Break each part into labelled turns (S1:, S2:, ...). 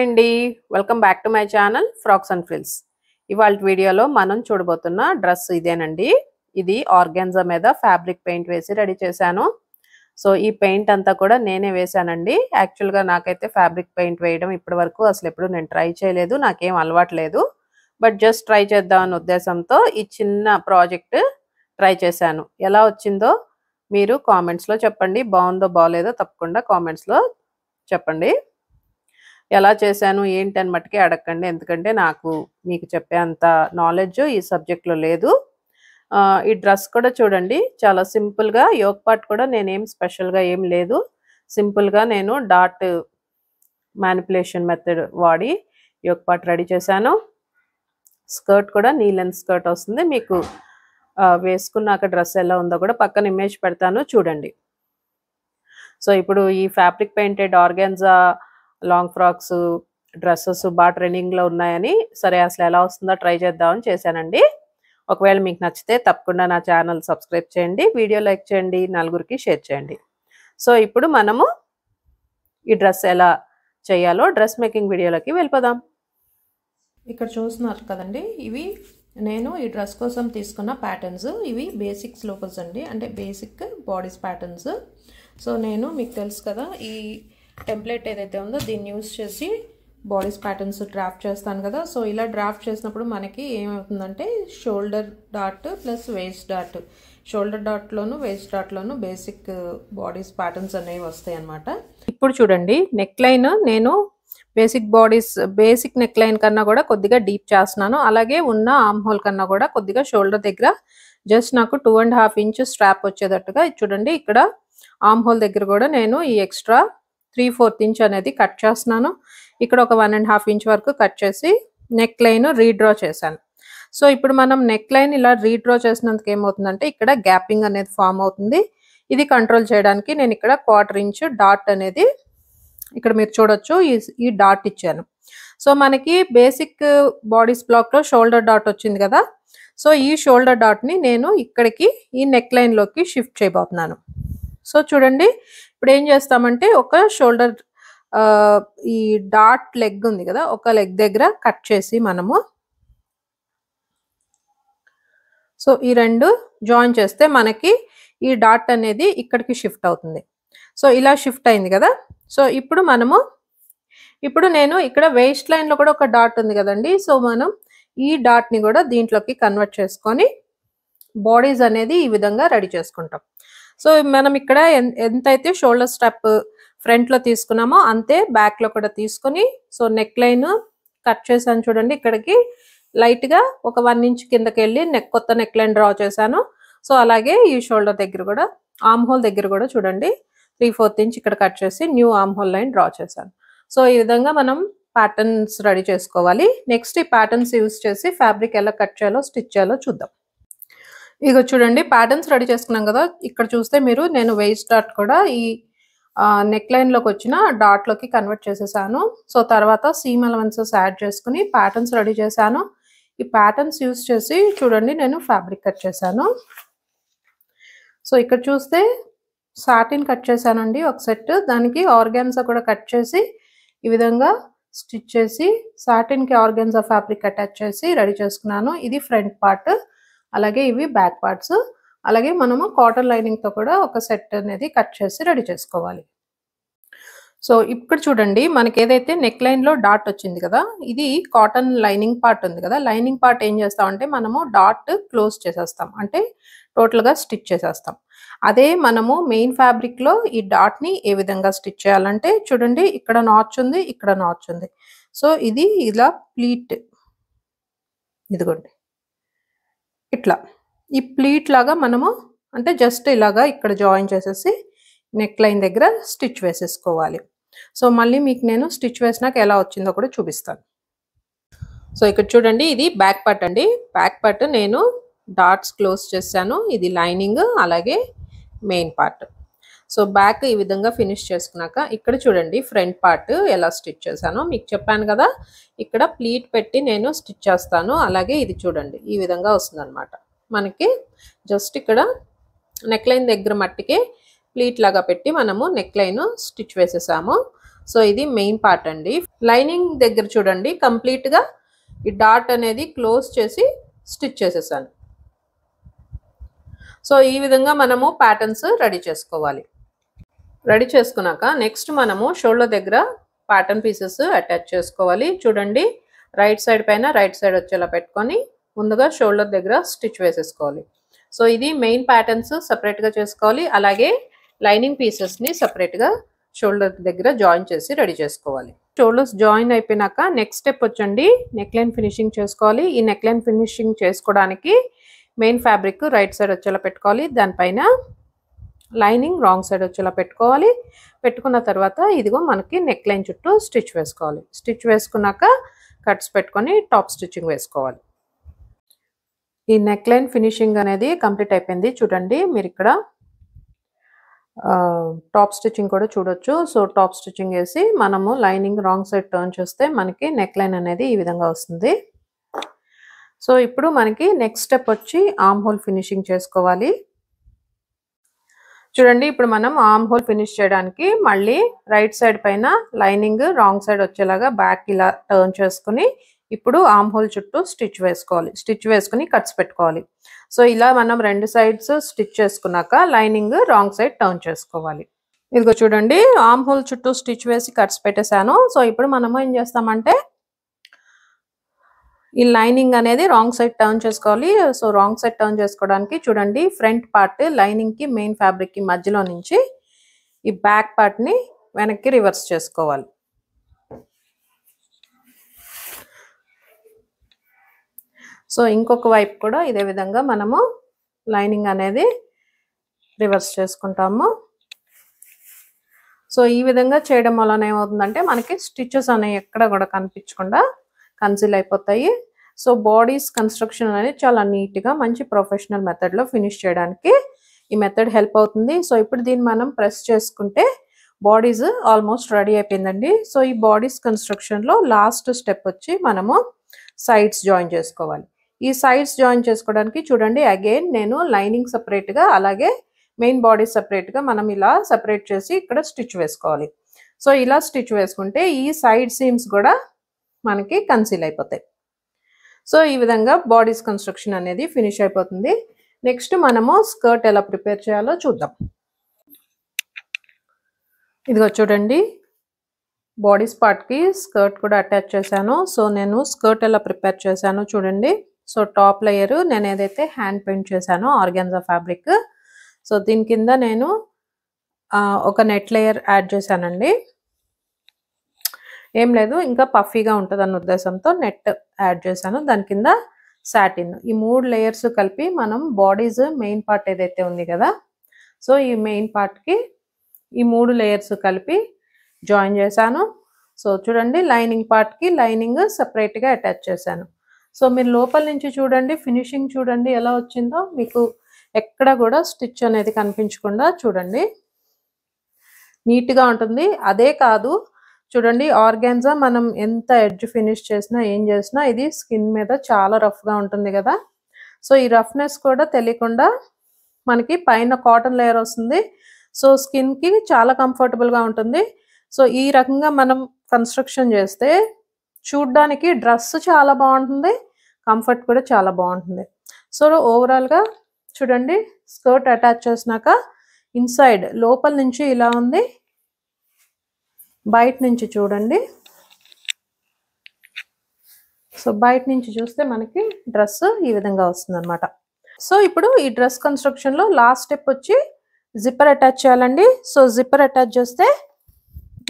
S1: అండి welcome back to my channel frocks and frills. ఇవాళ వీడియోలో మనం చూడబోతున్న డ్రెస్ ఇదేనండి. ఇది ఆర్గాన్జా మీద ఫ్యాబ్రిక్ పెయింట్ వేసి రెడీ చేశాను. సో ఈ పెయింట్ అంతా కూడా నేనే వేశానండి. యాక్చువల్గా నాకైతే ఫ్యాబ్రిక్ పెయింట్ వేయడం ఇప్పటి వరకు అసలు ఎప్పుడు నేను ట్రై చేయలేదు, నాకేం అలవాటు లేదు. బట్ జస్ట్ ట్రై చేద్దామనే ఉద్దేశంతో ఈ చిన్న ప్రాజెక్ట్ ట్రై చేశాను. ఎలా వచ్చిందో మీరు కామెంట్స్లో చెప్పండి. బాగుందో బాగలేదో తప్పకుండా కామెంట్స్లో చెప్పండి. ఎలా చేశాను ఏంటి అని మట్టుకే అడగండి, ఎందుకంటే నాకు మీకు చెప్పే అంత నాలెడ్జ్ ఈ సబ్జెక్ట్లో లేదు. ఈ డ్రెస్ కూడా చూడండి, చాలా సింపుల్గా యోక్ పార్ట్ కూడా నేనేం స్పెషల్గా ఏం లేదు. సింపుల్గా నేను డాట్ మ్యానిపులేషన్ మెథడ్ వాడి యోక్ పార్ట్ రెడీ చేశాను. స్కర్ట్ కూడా నీ లెంత్ స్కర్ట్ వస్తుంది. మీకు వేసుకున్నాక డ్రెస్ ఎలా ఉందో కూడా పక్కన ఇమేజ్ పెడతాను చూడండి. సో ఇప్పుడు ఈ fabric painted organza long frocks dresses బాగా ట్రెండింగ్లో ఉన్నాయని, సరే అసలు ఎలా వస్తుందో ట్రై చేద్దామని చేశానండి. ఒకవేళ మీకు నచ్చితే తప్పకుండా నా ఛానల్ సబ్స్క్రైబ్ చేయండి, వీడియో లైక్ చేయండి, నలుగురికి షేర్ చేయండి. సో ఇప్పుడు మనము ఈ డ్రెస్ ఎలా చేయాలో డ్రెస్ మేకింగ్ వీడియోలోకి వెళ్ళిపోదాం. ఇక్కడ చూస్తున్నారు కదండి, ఇవి నేను ఈ డ్రెస్ కోసం తీసుకున్న ప్యాటర్న్స్. ఇవి బేసిక్స్ లోపల్స్ అండి, అంటే బేసిక్ బాడీస్ ప్యాటర్న్స్. సో నేను మీకు తెలుసు కదా, ఈ టెంప్లెట్ ఏదైతే ఉందో దీన్ని యూజ్ చేసి బాడీస్ ప్యాటర్న్స్ డ్రాఫ్ట్ చేస్తాను కదా. సో ఇలా డ్రాఫ్ట్ చేసినప్పుడు మనకి ఏమవుతుందంటే shoulder dot plus waist dot, shoulder డాట్లోను వేస్ట్ డాట్లోను బేసిక్ బాడీస్ ప్యాటర్న్స్ అనేవి వస్తాయి అన్నమాట. ఇప్పుడు చూడండి, నెక్ లైన్ నేను బేసిక్ నెక్ లైన్ కన్నా కూడా కొద్దిగా డీప్ చేస్తున్నాను. అలాగే ఉన్న ఆర్మ్ హోల్ కన్నా కూడా కొద్దిగా షోల్డర్ దగ్గర జస్ట్ నాకు 2.5 ఇంచ్ స్ట్రాప్ వచ్చేటట్టుగా చూడండి. ఇక్కడ ఆర్మ్ హోల్ దగ్గర కూడా నేను ఈ ఎక్స్ట్రా 3/4 ఇంచ్ అనేది కట్ చేస్తున్నాను. ఇక్కడ ఒక 1.5 ఇంచ్ వరకు కట్ చేసి నెక్ లైన్ రీడ్రా చేశాను. సో ఇప్పుడు మనం నెక్ లైన్ ఇలా రీడ్రా చేసినందుకు ఏమవుతుందంటే ఇక్కడ గ్యాపింగ్ అనేది ఫామ్ అవుతుంది. ఇది కంట్రోల్ చేయడానికి నేను ఇక్కడ 1/4 ఇంచ్ డాట్ అనేది ఇక్కడ మీరు చూడొచ్చు, ఈ డాట్ ఇచ్చాను. సో మనకి బేసిక్ బాడీస్ బ్లాక్లో షోల్డర్ డాట్ వచ్చింది కదా. సో ఈ షోల్డర్ డాట్ని నేను ఇక్కడికి ఈ నెక్ లైన్లోకి షిఫ్ట్ చేయబోతున్నాను. సో చూడండి, ఇప్పుడు ఏం చేస్తామంటే ఒక షోల్డర్ ఈ డాట్ లెగ్ ఉంది కదా, ఒక లెగ్ దగ్గర కట్ చేసి మనము సో ఈ రెండు జాయిన్ చేస్తే మనకి ఈ డాట్ అనేది ఇక్కడికి షిఫ్ట్ అవుతుంది. సో ఇలా షిఫ్ట్ అయింది కదా. సో ఇప్పుడు నేను ఇక్కడ వేస్ట్ లైన్లో కూడా ఒక డాట్ ఉంది కదండి. సో మనం ఈ డాట్ని కూడా దీంట్లోకి కన్వర్ట్ చేసుకొని బాడీస్ అనేది ఈ విధంగా రెడీ చేసుకుంటాం. సో మనం ఇక్కడ ఎంతైతే షోల్డర్ స్ట్రాప్ ఫ్రంట్లో తీసుకున్నామో అంతే బ్యాక్లో కూడా తీసుకొని, సో నెక్ లైన్ కట్ చేశాను చూడండి. ఇక్కడికి లైట్గా ఒక 1 ఇంచ్ కిందకి వెళ్ళి కొత్త నెక్ లైన్ డ్రా చేశాను. సో అలాగే ఈ షోల్డర్ దగ్గర కూడా ఆర్మ్ హోల్ దగ్గర కూడా చూడండి 3/4 ఇంచ్ ఇక్కడ కట్ చేసి new arm whole line draw చేశాను. సో ఈ విధంగా మనం ప్యాటర్న్స్ రెడీ చేసుకోవాలి. నెక్స్ట్ ఈ ప్యాటర్న్స్ యూజ్ చేసి ఫ్యాబ్రిక్ ఎలా కట్ చేయాలో స్టిచ్ చేయాలో చూద్దాం. ఇక చూడండి, ప్యాటర్న్స్ రెడీ చేసుకున్నాం కదా. ఇక్కడ చూస్తే మీరు నేను వేస్ట్ డాట్ కూడా ఈ నెక్ లైన్లోకి వచ్చిన డాట్లోకి కన్వర్ట్ చేసేసాను. సో తర్వాత సీమ్ అలవెన్సెస్ యాడ్ చేసుకుని ప్యాటర్న్స్ రెడీ చేశాను. ఈ ప్యాటర్న్స్ యూజ్ చేసి చూడండి నేను ఫ్యాబ్రిక్ కట్ చేశాను. సో ఇక్కడ చూస్తే సాటిన్ కట్ చేశానండి ఒక సెట్, దానికి ఆర్గాన్జా కూడా కట్ చేసి ఈ విధంగా స్టిచ్ చేసి సాటిన్కి ఆర్గాన్జా ఫ్యాబ్రిక్ అటాచ్ చేసి రెడీ చేసుకున్నాను. ఇది ఫ్రంట్ పార్ట్, అలాగే ఇవి బ్యాక్ పార్ట్స్. అలాగే మనము కాటన్ లైనింగ్తో కూడా ఒక సెట్ అనేది కట్ చేసి రెడీ చేసుకోవాలి. సో ఇప్పుడు చూడండి, మనకి ఏదైతే నెక్ లైన్లో డాట్ వచ్చింది కదా, ఇది కాటన్ లైనింగ్ పార్ట్ ఉంది కదా. లైనింగ్ పార్ట్ ఏం చేస్తామంటే మనము డాట్ క్లోజ్ చేసేస్తాం, అంటే టోటల్గా స్టిచ్ చేసేస్తాం. అదే మనము మెయిన్ ఫ్యాబ్రిక్లో ఈ డాట్ని ఏ విధంగా స్టిచ్ చేయాలంటే చూడండి, ఇక్కడ నాచ్ ఉంది, ఇక్కడ నాచ్ ఉంది. సో ఇది ఇలా ప్లీట్, ఇదిగోండి ఇట్లా ఈ ప్లీట్ లాగా మనము అంటే జస్ట్ ఇలాగా ఇక్కడ జాయిన్ చేసేసి నెక్ లైన్ దగ్గర స్టిచ్ వేసేసుకోవాలి. సో మళ్ళీ మీకు నేను స్టిచ్ వేసినాక ఎలా వచ్చిందో కూడా చూపిస్తాను. సో ఇక్కడ చూడండి, ఇది బ్యాక్ పార్ట్ అండి. బ్యాక్ పార్ట్ నేను డాట్స్ క్లోజ్ చేశాను. ఇది లైనింగ్, అలాగే మెయిన్ పార్ట్. సో బ్యాక్ ఈ విధంగా ఫినిష్ చేసుకున్నాక ఇక్కడ చూడండి ఫ్రంట్ పార్ట్ ఎలా స్టిచ్ చేశానో మీకు చెప్పాను కదా. ఇక్కడ ప్లీట్ పెట్టి నేను స్టిచ్ చేస్తాను. అలాగే ఇది చూడండి ఈ విధంగా వస్తుంది అనమాట. మనకి జస్ట్ ఇక్కడ నెక్ లైన్ దగ్గర మట్టికి ప్లీట్ లాగా పెట్టి మనము నెక్ లైన్ స్టిచ్ వేసేసాము. సో ఇది మెయిన్ పార్ట్ అండి. లైనింగ్ దగ్గర చూడండి కంప్లీట్ గా ఈ డాట్ అనేది క్లోజ్ చేసి స్టిచ్ చేసేసాను. సో ఈ విధంగా మనము ప్యాటర్న్స్ రెడీ చేసుకోవాలి. రెడీ చేసుకున్నాక నెక్స్ట్ మనము షోల్డర్ దగ్గర ప్యాటర్న్ పీసెస్ అటాచ్ చేసుకోవాలి. చూడండి రైట్ సైడ్ పైన రైట్ సైడ్ వచ్చేలా పెట్టుకొని ముందుగా షోల్డర్ దగ్గర స్టిచ్ వేసేసుకోవాలి. సో ఇది మెయిన్ ప్యాటర్న్స్ సపరేట్గా చేసుకోవాలి. అలాగే లైనింగ్ పీసెస్ని సపరేట్గా షోల్డర్ దగ్గర జాయిన్ చేసి రెడీ చేసుకోవాలి. షోల్డర్స్ జాయిన్ అయిపోయినాక నెక్స్ట్ స్టెప్ వచ్చండి నెక్ లైన్ ఫినిషింగ్ చేసుకోవాలి. ఈ నెక్ లైన్ ఫినిషింగ్ చేసుకోవడానికి మెయిన్ ఫ్యాబ్రిక్ రైట్ సైడ్ వచ్చేలా పెట్టుకోవాలి. దానిపైన లైనింగ్ రాంగ్ సైడ్ వచ్చేలా పెట్టుకోవాలి. పెట్టుకున్న తర్వాత ఇదిగో మనకి నెక్ లైన్ చుట్టూ స్టిచ్ వేసుకోవాలి. స్టిచ్ వేసుకున్నాక కట్స్ పెట్టుకొని టాప్ స్టిచ్చింగ్ వేసుకోవాలి. ఈ నెక్ లైన్ ఫినిషింగ్ అనేది కంప్లీట్ అయిపోయింది. చూడండి మీరు ఇక్కడ టాప్ స్టిచ్చింగ్ కూడా చూడొచ్చు. సో టాప్ స్టిచ్చింగ్ వేసి మనము లైనింగ్ రాంగ్ సైడ్ టర్న్ చేస్తే మనకి నెక్ లైన్ అనేది ఈ విధంగా వస్తుంది. సో ఇప్పుడు మనకి నెక్స్ట్ స్టెప్ వచ్చి ఆర్మ్ హోల్ ఫినిషింగ్ చేసుకోవాలి. చూడండి ఇప్పుడు మనం ఆర్మ్ హోల్ ఫినిష్ చేయడానికి మళ్ళీ రైట్ సైడ్ పైన లైనింగ్ రాంగ్ సైడ్ వచ్చేలాగా బ్యాక్ ఇలా టర్న్ చేసుకుని ఇప్పుడు ఆర్మ్ హోల్ చుట్టూ స్టిచ్ వేసుకోవాలి. స్టిచ్ వేసుకుని కట్స్ పెట్టుకోవాలి. సో ఇలా మనం రెండు సైడ్స్ స్టిచ్ చేసుకున్నాక లైనింగ్ రాంగ్ సైడ్ టర్న్ చేసుకోవాలి. ఇదిగో చూడండి ఆర్మ్ హోల్ చుట్టూ స్టిచ్ వేసి కట్స్ పెట్టేశాను. సో ఇప్పుడు మనము ఏం చేస్తామంటే ఈ లైనింగ్ అనేది రాంగ్ సైడ్ టర్న్ చేసుకోవాలి. సో రాంగ్ సైడ్ టర్న్ చేసుకోవడానికి చూడండి ఫ్రంట్ పార్ట్ లైనింగ్ కి మెయిన్ ఫ్యాబ్రిక్ కి మధ్యలో నుంచి ఈ బ్యాక్ పార్ట్ ని వెనక్కి రివర్స్ చేసుకోవాలి. సో ఇంకొక వైపు కూడా ఇదే విధంగా మనము లైనింగ్ అనేది రివర్స్ చేసుకుంటాము. సో ఈ విధంగా చేయడం వలన ఏమవుతుందంటే మనకి స్టిచెస్ అనేవి ఎక్కడ కూడా కనిపించకుండా కన్సిల్ అయిపోతాయి. సో బాడీస్ కన్స్ట్రక్షన్ అనేది చాలా నీట్గా మంచి ప్రొఫెషనల్ మెథడ్లో ఫినిష్ చేయడానికి ఈ మెథడ్ హెల్ప్ అవుతుంది. సో ఇప్పుడు దీన్ని మనం ప్రెస్ చేసుకుంటే బాడీస్ ఆల్మోస్ట్ రెడీ అయిపోయిందండి. సో ఈ బాడీస్ కన్స్ట్రక్షన్లో లాస్ట్ స్టెప్ వచ్చి మనము సైడ్స్ జాయిన్ చేసుకోవాలి. ఈ సైడ్స్ జాయిన్ చేసుకోవడానికి చూడండి అగైన్ నేను లైనింగ్ సపరేట్గా అలాగే మెయిన్ బాడీ సపరేట్గా మనం ఇలా సపరేట్ చేసి ఇక్కడ స్టిచ్ వేసుకోవాలి. సో ఇలా స్టిచ్ వేసుకుంటే ఈ సైడ్ సీమ్స్ కూడా మనకి కన్సీల్ అయిపోతాయి. సో ఈ విధంగా బాడీస్ కన్స్ట్రక్షన్ అనేది ఫినిష్ అయిపోతుంది. నెక్స్ట్ మనము స్కర్ట్ ఎలా ప్రిపేర్ చేయాలో చూద్దాం. ఇదిగో చూడండి బాడీస్ పార్ట్కి స్కర్ట్ కూడా అటాచ్ చేశాను. సో నేను స్కర్ట్ ఎలా ప్రిపేర్ చేశానో చూడండి. సో టాప్ లేయర్ నేను ఏదైతే హ్యాండ్ పెయింట్ చేశానో ఆర్గాన్జా ఫ్యాబ్రిక్, సో దీని కింద నేను ఒక నెట్ లేయర్ యాడ్ చేశానండి. ఏం లేదు ఇంకా పఫీగా ఉంటుంది అన్న ఉద్దేశంతో నెట్ యాడ్ చేశాను. దాని కింద సాటిన్, ఈ 3 లేయర్స్ కలిపి మనం బాడీస్ మెయిన్ పార్ట్ ఏదైతే ఉంది కదా, సో ఈ మెయిన్ పార్ట్కి ఈ 3 లేయర్స్ కలిపి జాయిన్ చేశాను. సో చూడండి లైనింగ్ పార్ట్కి లైనింగ్ సపరేట్గా అటాచ్ చేశాను. సో మీరు లోపల నుంచి చూడండి ఫినిషింగ్ చూడండి ఎలా వచ్చిందో, మీకు ఎక్కడ కూడా స్టిచ్ అనేది కనిపించకుండా చూడండి నీట్గా ఉంటుంది. అదే కాదు చూడండి ఆర్గాన్జా మనం ఎంత ఎడ్జ్ ఫినిష్ చేసినా ఏం చేసినా ఇది స్కిన్ మీద చాలా రఫ్గా ఉంటుంది కదా. సో ఈ రఫ్నెస్ కూడా తెలియకుండా మనకి పైన కాటన్ లేయర్ వస్తుంది. సో స్కిన్కి చాలా కంఫర్టబుల్గా ఉంటుంది. సో ఈ రకంగా మనం కన్స్ట్రక్షన్ చేస్తే చూడ్డానికి డ్రెస్ చాలా బాగుంటుంది, కంఫర్ట్ కూడా చాలా బాగుంటుంది. సో ఓవరాల్గా చూడండి స్కర్ట్ అటాచ్ చేసినాక ఇన్సైడ్ లోపల నుంచి ఇలా ఉంది, బయట నుంచి చూడండి. సో బయట నుంచి చూస్తే మనకి డ్రెస్ ఈ విధంగా వస్తుంది అనమాట. సో ఇప్పుడు ఈ డ్రెస్ కన్స్ట్రక్షన్లో లాస్ట్ స్టెప్ వచ్చి జిప్పర్ అటాచ్ చేయాలండి. సో జిప్పర్ అటాచ్ చేస్తే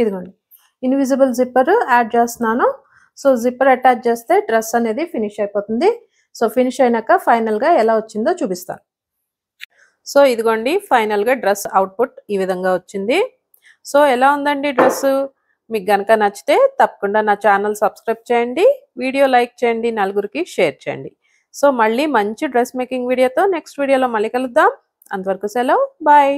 S1: ఇదిగోండి ఇన్విజిబుల్ జిప్పర్ యాడ్ చేస్తున్నాను. సో జిప్పర్ అటాచ్ చేస్తే డ్రెస్ అనేది ఫినిష్ అయిపోతుంది. సో ఫినిష్ అయినాక ఫైనల్గా ఎలా వచ్చిందో చూపిస్తాను. సో ఇదిగోండి ఫైనల్గా డ్రెస్ అవుట్పుట్ ఈ విధంగా వచ్చింది. సో ఎలా ఉందండి డ్రెస్? మీకు కనుక నచ్చితే తప్పకుండా నా ఛానల్ సబ్స్క్రైబ్ చేయండి, వీడియో లైక్ చేయండి, నలుగురికి షేర్ చేయండి. సో మళ్ళీ మంచి డ్రెస్ మేకింగ్ వీడియోతో నెక్స్ట్ వీడియోలో మళ్ళీ కలుద్దాం. అంతవరకు సెలవు, బాయ్.